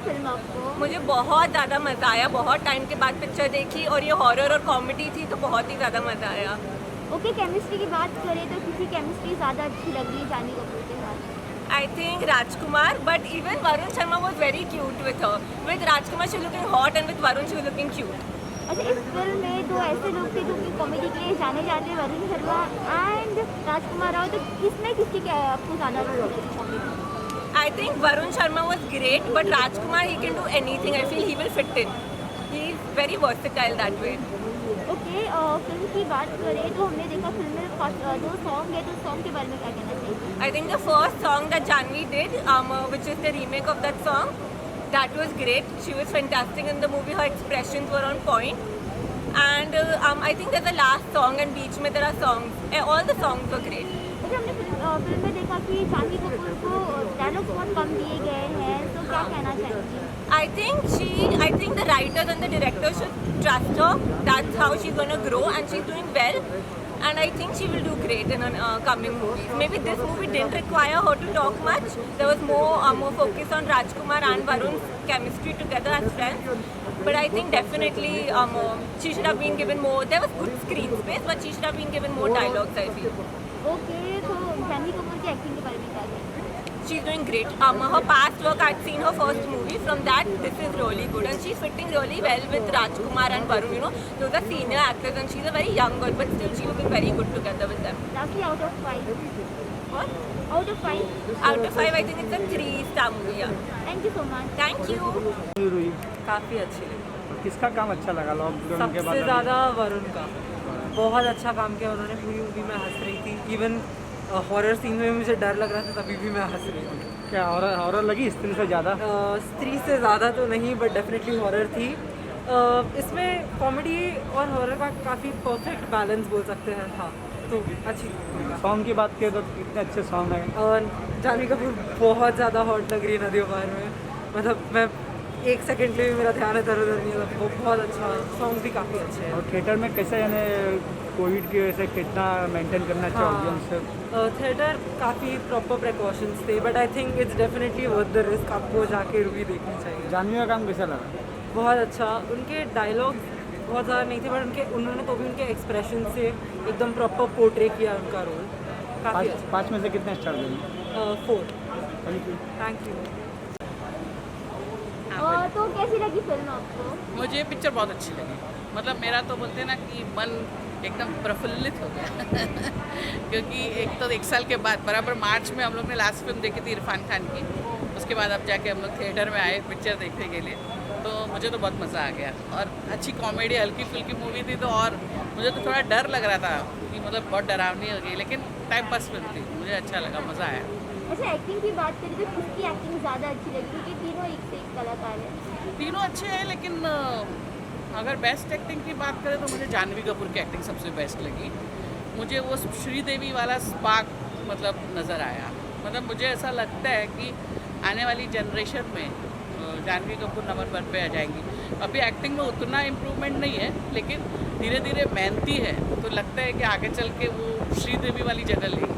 Film आपको? मुझे बहुत ज़्यादा मज़ा आया, बहुत टाइम के बाद पिक्चर देखी और ये हॉरर और कॉमेडी थी तो बहुत ही ज़्यादा मज़ा आया। ओके, केमिस्ट्री की बात करें तो किसी केमिस्ट्री ज़्यादा अच्छी लगी है जानवी कपूर के साथ? I think Rajkumar, but even Varun Sharma was very cute with her. With Rajkumar she was looking hot and with Varun she was looking cute. अच्छा, इस फिल्म में दो ऐसे लोग थे जो कि कॉमेडी के लिए जाने जाते हैं, वरुण शर्मा एंड राजकुमार राव, तो किसमें किसकी क्या आपको ज़्यादा comedy? I think Varun Sharma was great, but Rajkumar he can do anything. I feel he will fit in. He is very versatile that way. Okay, film की बात करें तो हमने देखा फिल्म में दो सॉन्ग है, तो सॉन्ग के बारे में क्या कहना चाहिए? I think the first song that Janvi did, which is the remake of that song, that was great. She was fantastic in the movie. Her expressions were on point. And I think there's a last song and beach mein there are songs. All the songs were great. अच्छा, हमने film में देखा कि जानवी कपूर को dialogues बहुत कम दिए गए हैं, तो क्या कहना चाहेंगे? I think the writers and the directors should trust her. That's how she's going to grow and she's doing well. And I think she will do great in coming movies. Maybe this movie didn't require her to talk much. There was more focus on Rajkumar and Varun's chemistry together as friends. But I think definitely she should have been given more. There was good screen space, but she should have been given more dialogues, I feel. Okay, तो जानवी कपूर की acting के बारे में क्या कहेंगे? She's doing great. Her past work, I'd seen her first movie. From that, this is really good, and she's fitting really well with Rajkumar and Varun. You know, those are senior actors, and she's a very young girl, but still she's looking very good together with them. Lastly, out of 5. What? Out of 5. Out of 5, I think it's a 3-star movie. Yeah. Thank you so much. Thank you. रुई काफ़ी अच्छी लगी। किसका काम अच्छा लगा lockdown के बाद? सबसे ज़्यादा वरुण का, बहुत अच्छा काम किया उन्होंने। पूरी मूवी में हंस रही थी, इवन हॉरर सीन में मुझे डर लग रहा था तभी भी मैं हंस रही थी। क्या हॉरर लगी स्त्री से ज़्यादा? स्त्री से ज़्यादा तो नहीं, बट डेफिनेटली हॉरर थी। इसमें कॉमेडी और हॉरर का काफ़ी परफेक्ट बैलेंस बोल सकते हैं था, तो अच्छी थी। सॉन्ग की बात करें तो कितने अच्छे सॉन्ग हैं। जानवी कपूर बहुत ज़्यादा हॉट लग रही है नदियों पार में, मतलब मैं एक सेकंड के लिए भी मेरा ध्यान इधर उधर नहीं था। वो बहुत अच्छा, सॉन्ग भी काफ़ी अच्छे हैं। और थिएटर में कैसे यानी कोविड की वजह से कितना मेंटेन करना चाहिए ऑडियंस? थिएटर काफ़ी प्रॉपर प्रिकॉशंस थे, but I think it's definitely worth the risk. आपको जाके रूबी देखनी चाहिए। जानवी का काम कैसा लगा? बहुत अच्छा। उनके डायलॉग बहुत ज़्यादा नहीं थे, बट उन्होंने तो भी उनके एक्सप्रेशन से एकदम प्रॉपर पोर्ट्रे किया उनका रोल। काफ़ी अच्छा। 5 में से कितने स्टार देंगे? 4। Thank you. Thank you. तो कैसी लगी फिल्म आपको? मुझे पिक्चर बहुत अच्छी लगी। मतलब मेरा तो बोलते हैं ना कि मन एकदम प्रफुल्लित हो गया क्योंकि एक तो 1 साल के बाद बराबर मार्च में हम लोग ने लास्ट फिल्म देखी थी इरफान खान की। उसके बाद अब जाके हम लोग थिएटर में आए पिक्चर देखने के लिए, तो मुझे तो बहुत मज़ा आ गया। और अच्छी कॉमेडी हल्की फुल्की मूवी थी, तो और मुझे तो थोड़ा डर लग रहा था कि मतलब बहुत डरावनी हो गई, लेकिन टाइम पास फिल्म थी। मुझे अच्छा लगा, मज़ा आया। अच्छा, एक्टिंग की बात करें तो किसकी एक्टिंग ज़्यादा अच्छी लगी? क्योंकि तीनों एक से एक कलाकार हैं। तीनों अच्छे हैं, लेकिन अगर बेस्ट एक्टिंग की बात करें तो मुझे जानवी कपूर की एक्टिंग सबसे बेस्ट लगी। मुझे वो श्रीदेवी वाला स्पार्क मतलब नज़र आया। मतलब मुझे ऐसा लगता है कि आने वाली जनरेशन में जानवी कपूर नंबर 1 पे आ जाएंगी। अभी एक्टिंग में उतना इम्प्रूवमेंट नहीं है, लेकिन धीरे धीरे मेहनती है, तो लगता है कि आगे चल के वो श्रीदेवी वाली जगह लेंगी।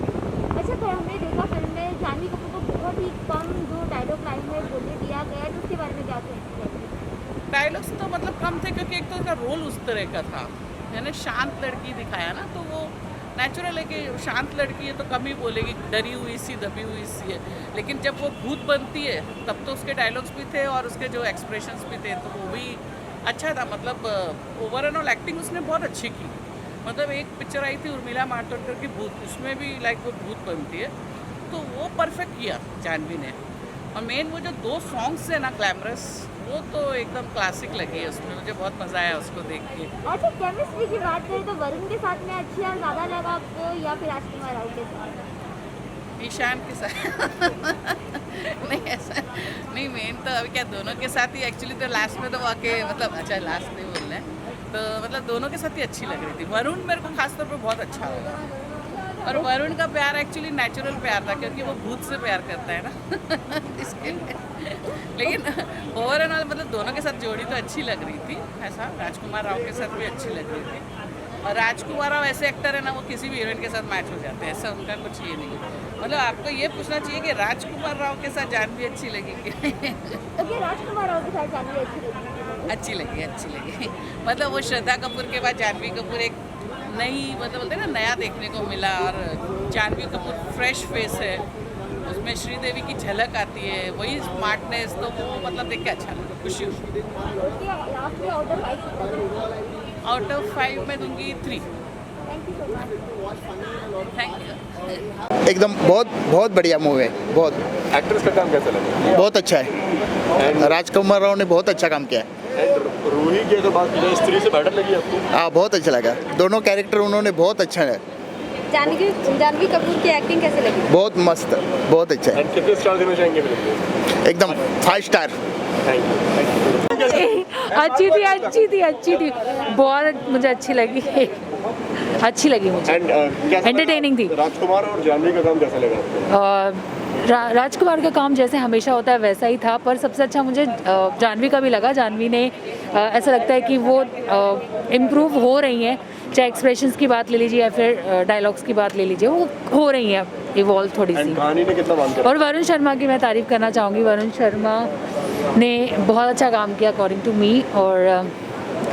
अच्छा, तो हमने देखा फिल्म में जानवी कपूर को बहुत ही कम जो डायलॉग लाइन में बोलने दिया गया है, तो उसके बारे में क्या कहेंगे? डायलॉग्स तो मतलब कम थे, क्योंकि एक तो उसका रोल उस तरह का था, यानी शांत लड़की दिखाया ना, तो वो नेचुरल है कि शांत लड़की है तो कम ही बोलेगी, डरी हुई सी दबी हुई सी है। लेकिन जब वो भूत बनती है तब तो उसके डायलॉग्स भी थे और उसके जो एक्सप्रेशंस भी थे, तो वो भी अच्छा था। मतलब ओवर एंड ऑल एक्टिंग उसने बहुत अच्छी की। मतलब एक पिक्चर आई थी उर्मिला मातोंडकर की भूत, उसमें भी लाइक वो भूत बनती है, तो वो परफेक्ट किया जानवी ने। और मेन वो जो 2 सॉन्ग्स है ना ग्लैमरस, वो तो एकदम क्लासिक लगी है। उसमें मुझे बहुत मज़ा आया उसको देख के। अच्छा, केमिस्ट्री की बात करें तो वरुण के साथ में अच्छी और ज़्यादा लगा आपको, या फिर राजकुमार राव के साथ? ईशान के साथ नहीं ऐसा नहीं, मेन तो अभी क्या दोनों के साथ ही एक्चुअली, तो लास्ट में तो वाकई मतलब अच्छा लास्ट नहीं बोलना है, तो मतलब दोनों के साथ ही अच्छी लग रही थी। वरुण मेरे को खासतौर पर बहुत अच्छा लगा। और वरुण का प्यार एक्चुअली नेचुरल प्यार था, क्योंकि वो भूत से प्यार करता है ना इसके लिए। लेकिन ओवर एंड ऑल मतलब दोनों के साथ जोड़ी तो अच्छी लग रही थी। ऐसा राजकुमार राव के साथ भी अच्छी लग रही थी। और राजकुमार राव ऐसे एक्टर है ना, वो किसी भी हीरोइन के साथ मैच हो जाते हैं, ऐसा उनका कुछ ये नहीं है। मतलब आपको ये पूछना चाहिए कि राजकुमार राव के साथ जानवी अच्छी लगी कि ओके, राजकुमार राव के साथ जानवी अच्छी लगी। अच्छी लगी मतलब वो श्रद्धा कपूर के बाद जानवी कपूर एक नई, मतलब बोलते हैं ना, नया देखने को मिला। और जानवी कपूर फ्रेश फेस है, उसमें श्रीदेवी की झलक आती है, वही स्मार्टनेस, तो वो मतलब देख के अच्छा लगा, खुशी हुई। लास्ट में आउट ऑफ 5 कितना दोगे? आउट ऑफ 5 में दूंगी 3। Thank you so much. Thank you. एकदम बहुत बहुत बढ़िया मूवी है, बहुत एक्ट्रेस का काम कैसा लगा? बहुत अच्छा है। राजकुमार राव ने बहुत अच्छा काम किया है। एंड रूही की अगर बात की जाए, स्त्री से बेटर लगी आपको? हाँ, बहुत अच्छा लगा। दोनों कैरेक्टर उन्होंने बहुत अच्छा है। जानवी कपूर की एक्टिंग कैसे लगी? बहुत मस्त, बहुत अच्छा है। एंड कितने स्टार देना चाहेंगे फिल्म को? एकदम 5 स्टार। Thank you. अच्छी थी, बहुत मुझे अच्छी लगी मुझे। एंड Entertaining थी। राजकुमार और जानवी का काम कैसा लगा आपको? राजकुमार का काम जैसे हमेशा होता है वैसा ही था, पर सबसे अच्छा मुझे जानवी का भी लगा। जानवी ने ऐसा लगता है कि वो इम्प्रूव हो रही हैं, चाहे एक्सप्रेशंस की बात ले लीजिए या फिर डायलॉग्स की बात ले लीजिए, वो हो रही हैं इवॉल्व थोड़ी सी। एंड कहानी ने कितना काम किया? और वरुण शर्मा की मैं तारीफ़ करना चाहूँगी। वरुण शर्मा ने बहुत अच्छा काम किया अकॉर्डिंग टू मी, और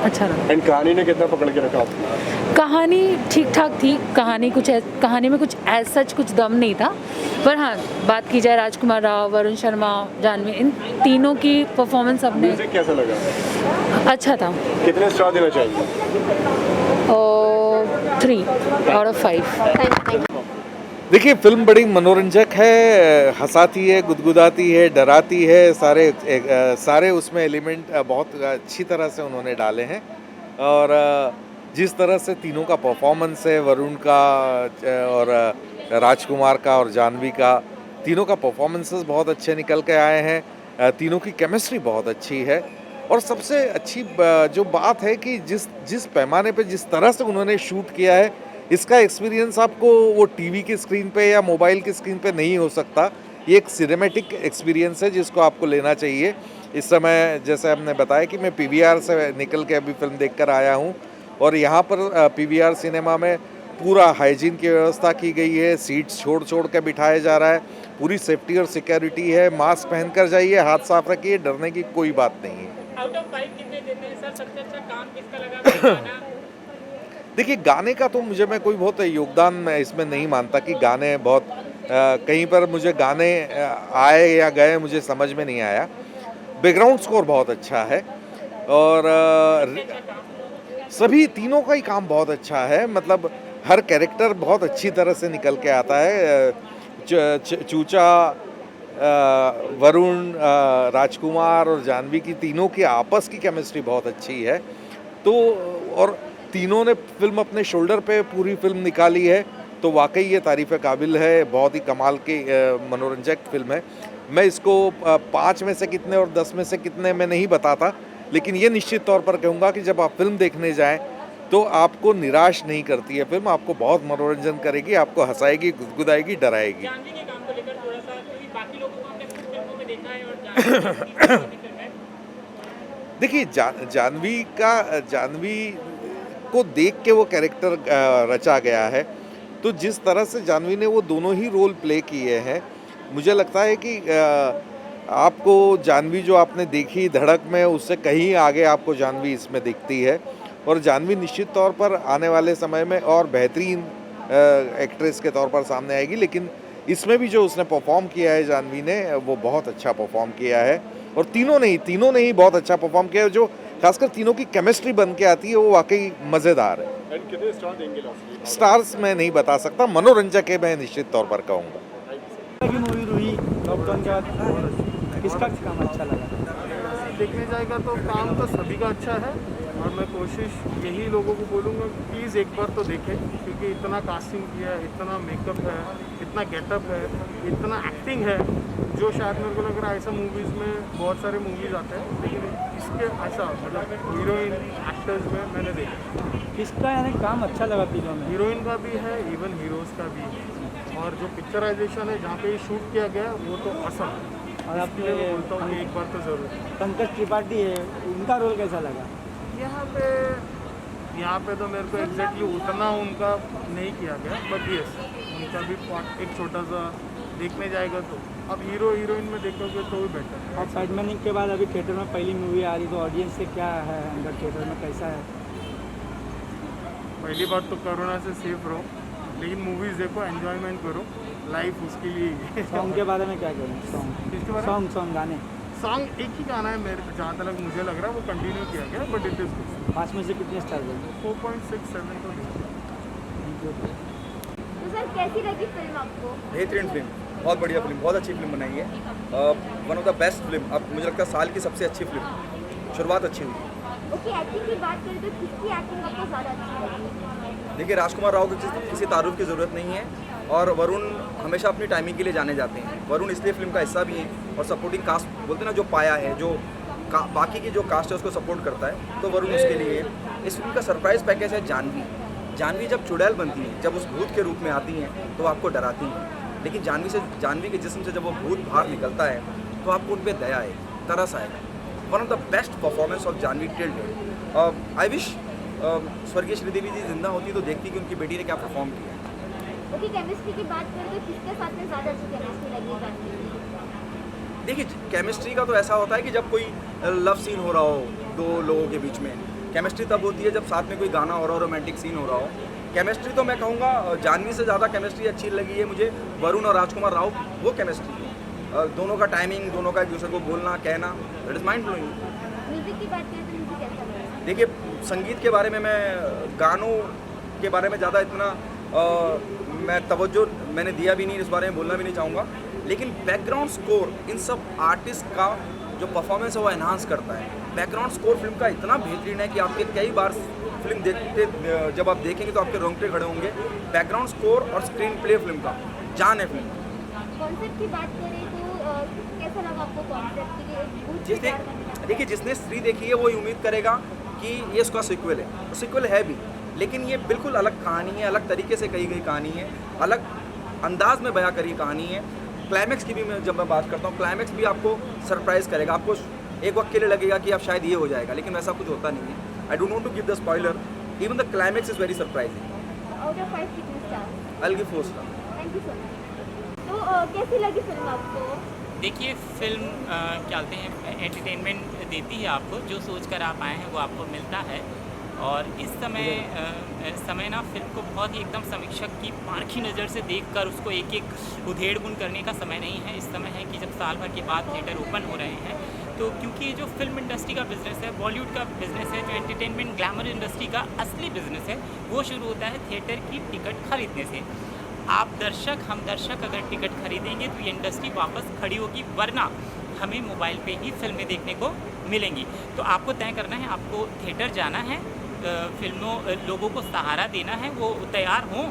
अच्छा लगा। एंड कहानी ने कितना पकड़ के रखा आपको? कहानी ठीक ठाक थी। कहानी में कुछ एज सच कुछ दम नहीं था, पर हाँ, बात की जाए राजकुमार राव, वरुण शर्मा, जानवी, इन तीनों की परफॉर्मेंस सबने म्यूजिक कैसा लगा? अच्छा था। कितने स्टार देना चाहिए? 3 out of 5। देखिए, फिल्म बड़ी मनोरंजक है, हंसाती है, गुदगुदाती है, डराती है, सारे उसमें एलिमेंट बहुत अच्छी तरह से उन्होंने डाले हैं। और जिस तरह से तीनों का परफॉर्मेंस है, वरुण का और राजकुमार का और जानवी का, तीनों का परफॉर्मेंसेस बहुत अच्छे निकल के आए हैं। तीनों की केमिस्ट्री बहुत अच्छी है। और सबसे अच्छी जो बात है कि जिस पैमाने पे, जिस तरह से उन्होंने शूट किया है, इसका एक्सपीरियंस आपको वो टीवी की स्क्रीन पे या मोबाइल की स्क्रीन पे नहीं हो सकता। ये एक सिनेमैटिक एक्सपीरियंस है जिसको आपको लेना चाहिए। इस समय जैसे हमने बताया कि मैं पीवीआर से निकल के अभी फिल्म देखकर आया हूँ, और यहाँ पर पीवीआर सिनेमा में पूरा हाइजीन की व्यवस्था की गई है, सीट्स छोड़ के बिठाया जा रहा है, पूरी सेफ्टी और सिक्योरिटी है। मास्क पहनकर जाइए, हाथ साफ रखिए, डरने की कोई बात नहीं है। आउट ऑफ 5 कितने देते हैं सर? सबसे अच्छा काम किसका लगा? देखिए, गाने का तो मैं कोई बहुत योगदान मैं इसमें नहीं मानता कि गाने बहुत कहीं पर मुझे गाने आए या गए मुझे समझ में नहीं आया। बैकग्राउंड स्कोर बहुत अच्छा है, और सभी तीनों का ही काम बहुत अच्छा है। मतलब हर कैरेक्टर बहुत अच्छी तरह से निकल के आता है। चूचा, वरुण, राजकुमार और जानवी की, तीनों की आपस की केमिस्ट्री बहुत अच्छी है। तो और तीनों ने फिल्म अपने शोल्डर पे पूरी फिल्म निकाली है, तो वाकई ये तारीफ़ काबिल है। बहुत ही कमाल की मनोरंजक फिल्म है। मैं इसको 5 में से कितने और 10 में से कितने में नहीं बताता, लेकिन ये निश्चित तौर पर कहूँगा कि जब आप फिल्म देखने जाएं तो आपको निराश नहीं करती है फिल्म। आपको बहुत मनोरंजन करेगी, आपको हंसाएगी, गुदगुदाएगी, डराएगी। जानवी के काम को लेकर थोड़ा सा, क्योंकि बाकी लोगों को हमने कुछ फिल्मों में देखा है और देखिए, जानवी को देख के वो कैरेक्टर रचा गया है। तो जिस तरह से जानवी ने वो दोनों ही रोल प्ले किए हैं, मुझे लगता है कि आपको जानवी जो आपने देखी धड़क में, उससे कहीं आगे आपको जानवी इसमें दिखती है। और जानवी निश्चित तौर पर आने वाले समय में और बेहतरीन एक्ट्रेस के तौर पर सामने आएगी। लेकिन इसमें भी जो उसने परफॉर्म किया है जानवी ने, वो बहुत अच्छा परफॉर्म किया है। और तीनों ने ही बहुत अच्छा परफॉर्म किया है। जो खासकर तीनों की केमिस्ट्री बन के आती है, वो वाकई मज़ेदार है। एंड कितने स्टार देंगे लास्ट? स्टार्स मैं नहीं बता सकता, मनोरंजक है मैं निश्चित तौर पर कहूँगा। मूवी रूही लॉकडाउन के बाद किसका काम अच्छा लगा? देखने जाएगा तो काम तो सभी का अच्छा है, और मैं कोशिश यही लोगों को बोलूँगा प्लीज़ एक बार तो देखें, क्योंकि इतना कास्टिंग किया है, इतना मेकअप है, इतना गेटअप है, इतना एक्टिंग है, जो शायद मेरे को लग रहा है ऐसा मूवीज़ में बहुत सारे मूवीज़ आते हैं, लेकिन इसके ऐसा मतलब हीरोइन एक्टर्स में मैंने देखा। किसका यानी काम अच्छा लगा तीनों में? हीरोइन का भी है, इवन हीरोज़ का भी है, और जो पिक्चराइजेशन है जहाँ पे ये शूट किया गया है वो तो असम है। और इसके लिए मैं बोलता हूँ कि एक बार तो ज़रूर। पंकज त्रिपाठी है, उनका रोल कैसा लगा? यहाँ पे यहाँ पे तो मेरे को एग्जैक्टली उतना उनका नहीं किया गया, बट यस उनका भी पार्ट एक छोटा सा देखने जाएगा तो अब हीरो हीरोइन में देखोगे तो भी बेटर है। और पैडमैनिक के बाद अभी थिएटर में पहली मूवी आ रही तो ऑडियंस से क्या है अंदर थिएटर में कैसा है? पहली बात तो कोरोना से सेफ रहो, लेकिन मूवीज़ देखो, एंजॉयमेंट करो, लाइफ उसके लिए। सॉन्ग के बारे में क्या करें? किसके बारे में? सॉन्ग गाने सॉन्ग एक ही गाना है मेरे, जहाँ तक मुझे लग रहा है वो कंटिन्यू किया गया, बट इट इज़ 5 में से कितने स्टार देंगे? 4.67 तो देखिए। तो सर कैसी लगी फिल्म आपको? बेहतरीन फिल्म, बहुत बढ़िया फिल्म, बहुत अच्छी फिल्म बनाई है। One of the best film, अब मुझे लगता है साल की सबसे अच्छी फिल्म, शुरुआत अच्छी हुई। ओके, एक्टिंग की बात करें तो किसकी एक्टिंग आपको ज़्यादा अच्छी लगी? देखिए, राजकुमार राव की किसी तारुफ की ज़रूरत नहीं है, और वरुण हमेशा अपनी टाइमिंग के लिए जाने जाते हैं। वरुण इसलिए फिल्म का हिस्सा भी है, और सपोर्टिंग कास्ट बोलते हैं ना, जो पाया है, जो बाकी की जो कास्ट है उसको सपोर्ट करता है, तो वरुण उसके लिए। इस फिल्म का सरप्राइज पैकेज है जानवी। जानवी जब चुड़ैल बनती है, जब उस भूत के रूप में आती हैं तो आपको डराती हैं, लेकिन जानवी के जिस्म से जब वो भूत बाहर निकलता है तो आपको उन पर दया आए, तरस आएगा। One of the best performance of Janhvi till date. I wish स्वर्गीय श्रीदेवी जी जिंदा होती तो देखती कि उनकी बेटी ने क्या परफॉर्म किया। ओके, केमिस्ट्री की बात करें तो किसके साथ में ज़्यादा अच्छी केमिस्ट्री लगी जानवी? देखिए, केमिस्ट्री का तो ऐसा होता है कि जब कोई लव सीन हो रहा हो दो लोगों के बीच में, केमिस्ट्री तब होती है जब साथ में कोई गाना हो रहा हो, रोमांटिक सीन हो रहा हो। केमिस्ट्री तो मैं कहूँगा जानवी से ज़्यादा केमिस्ट्री अच्छी लगी है मुझे वरुण और राजकुमार राव, वो केमिस्ट्री है। दोनों का टाइमिंग, दोनों का एक दूसरे को बोलना कहना, that is mind blowing. Music की बात करें तो म्यूजिक कैसा लगा? देखिए, संगीत के बारे में, मैं गानों के बारे में ज़्यादा इतना मैं तवज्जो मैंने दिया भी नहीं, इस बारे में बोलना भी नहीं चाहूँगा, लेकिन बैकग्राउंड स्कोर इन सब आर्टिस्ट का जो परफॉर्मेंस है वो एनहांस करता है। बैकग्राउंड स्कोर फिल्म का इतना बेहतरीन है कि आपके कई बार फिल्म देखते, जब आप देखेंगे तो आपके रोंगटे खड़े होंगे। बैकग्राउंड स्कोर और स्क्रीन प्ले फिल्म का जान है फिल्म। कॉन्सेप्ट की बात करें तो कैसा लगा आपको कॉन्सेप्ट? देखिए, जिसने स्त्री देखी है वो उम्मीद करेगा कि ये उसका सिक्वल है, तो सिक्वल है भी, लेकिन ये बिल्कुल अलग कहानी है, अलग तरीके से कही गई कहानी है, अलग अंदाज में बयां करी कहानी है। क्लाइमैक्स की भी जब मैं बात करता हूँ, क्लाइमैक्स भी आपको सरप्राइज़ करेगा। आपको एक वक्त के लिए लगेगा कि अब शायद ये हो जाएगा, लेकिन वैसा कुछ होता नहीं है। I don't want to give the spoiler, even the climax is very surprising. Out of 5 कितने star? I will give 4 star. Thank you so much. तो कैसी लगी फिल्म आपको? देखिए, फिल्म क्या बोलते हैं, एंटरटेनमेंट देती है आपको, जो सोच कर आप आए हैं वो आपको मिलता है। और इस समय ना फिल्म को बहुत ही एकदम समीक्षक की पारखी नज़र से देखकर उसको एक एक उधेड़ बुन करने का समय नहीं है। इस समय है कि जब साल भर के बाद थिएटर ओपन हो रहे हैं, तो क्योंकि ये जो फिल्म इंडस्ट्री का बिज़नेस है, बॉलीवुड का बिज़नेस है, जो एंटरटेनमेंट ग्लैमर इंडस्ट्री का असली बिज़नेस है, वो शुरू होता है थिएटर की टिकट खरीदने से। आप दर्शक, हम दर्शक अगर टिकट खरीदेंगे तो ये इंडस्ट्री वापस खड़ी होगी, वरना हमें मोबाइल पे ही फिल्में देखने को मिलेंगी। तो आपको तय करना है, आपको थिएटर जाना है, फिल्मों लोगों को सहारा देना है, वो तैयार हों।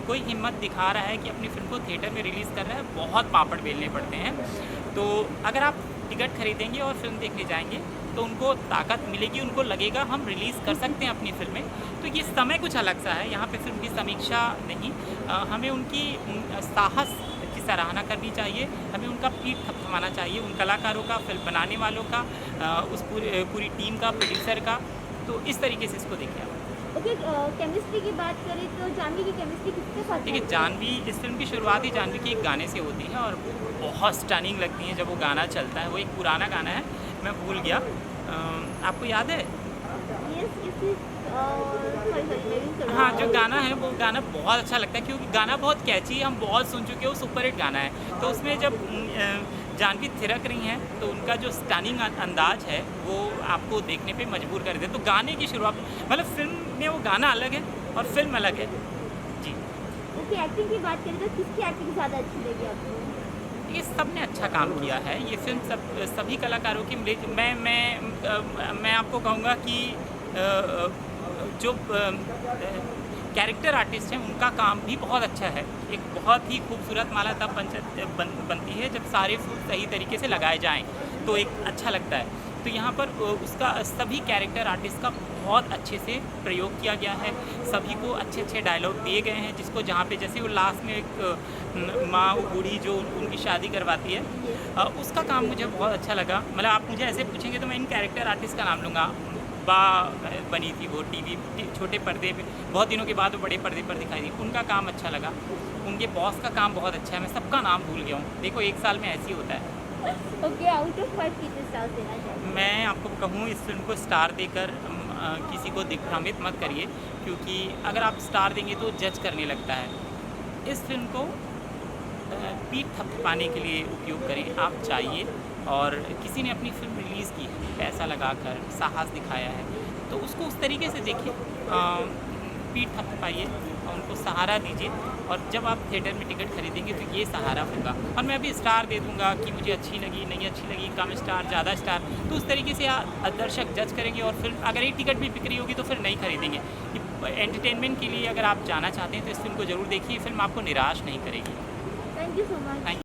कोई हिम्मत दिखा रहा है कि अपनी फिल्म को थिएटर में रिलीज़ कर रहा है, बहुत पापड़ बेलने पड़ते हैं। तो अगर आप टिकट खरीदेंगे और फिल्म देखने जाएंगे तो उनको ताकत मिलेगी, उनको लगेगा हम रिलीज़ कर सकते हैं अपनी फिल्में। तो ये समय कुछ अलग सा है, यहाँ पे फिल्म की समीक्षा नहीं, हमें उनकी साहस की सराहना करनी चाहिए, हमें उनका पीठ थपथपाना चाहिए, उन कलाकारों का, फिल्म बनाने वालों का, उस पूरी टीम का, प्रोड्यूसर का। तो इस तरीके से इसको देखिए आप। ओके, केमिस्ट्री की बात करें तो जानवी की केमिस्ट्री किसके साथ? देखिए, जानवी, इस फिल्म की शुरुआत ही जानवी के एक गाने से होती है और बहुत स्टनिंग लगती है जब वो गाना चलता है। वो एक पुराना गाना है, मैं भूल गया, आपको याद है? हाँ, जो गाना है वो गाना बहुत अच्छा लगता है, क्योंकि गाना बहुत कैची है, हम बहुत सुन चुके हैं, वो सुपर हिट गाना है। तो उसमें जब जानवी थिरक रही हैं तो उनका जो स्टनिंग अंदाज है वो आपको देखने पे मजबूर कर दे। तो गाने की शुरुआत, मतलब फिल्म में वो गाना अलग है और फिल्म अलग है जी। ओके, एक्टिंग की बात करें तो किसकी एक्टिंग ज़्यादा अच्छी लगी आपको? ये सब ने अच्छा काम किया है, ये फिल्म सभी कलाकारों की मिली। मैं आपको कहूँगा कि जो कैरेक्टर आर्टिस्ट हैं उनका काम भी बहुत अच्छा है। एक बहुत ही खूबसूरत माला तब बनती है जब सारे फूल सही तरीके से लगाए जाएं, तो एक अच्छा लगता है। तो यहाँ पर उसका सभी कैरेक्टर आर्टिस्ट का बहुत अच्छे से प्रयोग किया गया है, सभी को अच्छे अच्छे डायलॉग दिए गए हैं। जिसको जहाँ पे जैसे वो लास्ट में एक माँ बूढ़ी जो उनकी शादी करवाती है, उसका काम मुझे बहुत अच्छा लगा। मतलब आप मुझे ऐसे पूछेंगे तो मैं इन कैरेक्टर आर्टिस्ट का नाम लूँगा। हुब्बा बनी थी, वो टीवी छोटे पर्दे पे बहुत दिनों के बाद वो बड़े पर्दे पर दिखाई दी, उनका काम अच्छा लगा। उनके बॉस का काम बहुत अच्छा है, मैं सबका नाम भूल गया हूँ। देखो 1 साल में ऐसे ही होता है। ओके, आउट ऑफ 5 कितने स्टार्स देना चाहिए? मैं आपको कहूँ इस फिल्म को स्टार देकर किसी को दिग्भ्रमित मत करिए, क्योंकि अगर आप स्टार देंगे तो जज करने लगता है। इस फिल्म को पीठ थपथपाने के लिए उपयोग करें आप चाहिए, और किसी ने अपनी फिल्म रिलीज़ की है, पैसा लगाकर साहस दिखाया है, तो उसको उस तरीके से देखिए, पीठ थपथपाइए और उनको सहारा दीजिए, और जब आप थिएटर में टिकट खरीदेंगे तो ये सहारा होगा। और मैं अभी स्टार दे दूंगा कि मुझे अच्छी लगी, नहीं अच्छी लगी, कम स्टार, ज़्यादा स्टार, तो उस तरीके से दर्शक जज करेंगे, और फिल्म अगर एक टिकट भी बिक्री होगी तो फिर नहीं खरीदेंगे। एंटरटेनमेंट के लिए अगर आप जाना चाहते हैं तो इस फिल्म को ज़रूर देखिए, फिल्म आपको निराश नहीं करेगी। Thank you so much. Thank you.